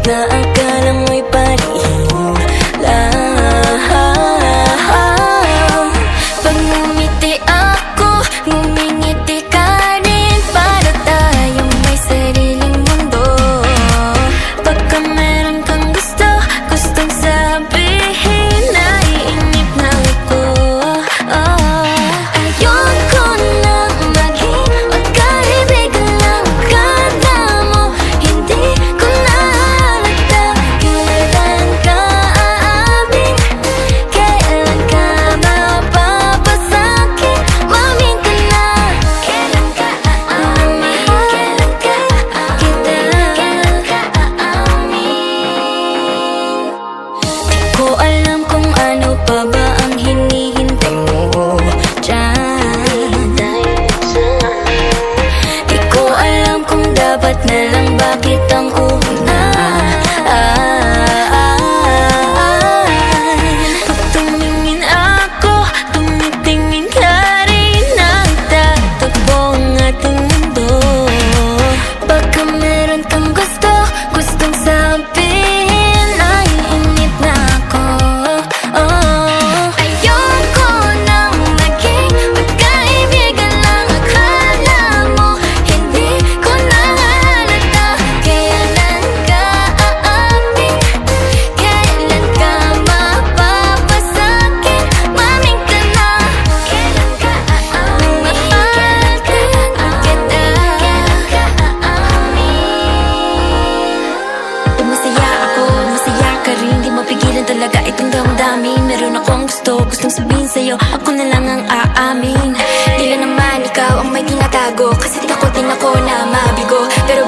Na akala mo'y palihin lang. Pag ngumiti ako, ngumingiti ka rin, para tayong may sariling mundo. Pagka meron kang gusto, gustong sabihin, naiinip na ako. Ayoko nang maging magkaibigan lang. Akala mo, hindi ko na na lang bakit ang una. Pag tumingin ako, tumitingin ka rin, nagtatagpo ang ating mundo. Pagka meron kang gusto, gustong sabihin, naiinip na ako. Ayoko nang maging magkaibigan lang. Akala mo, hindi ko na talaga itong damdamin. Meron akong gustong sabihin sa'yo, ako na lang ang aamin. Di lang naman ikaw ang may tinatago, kasi takot din ako na mabigo. Pero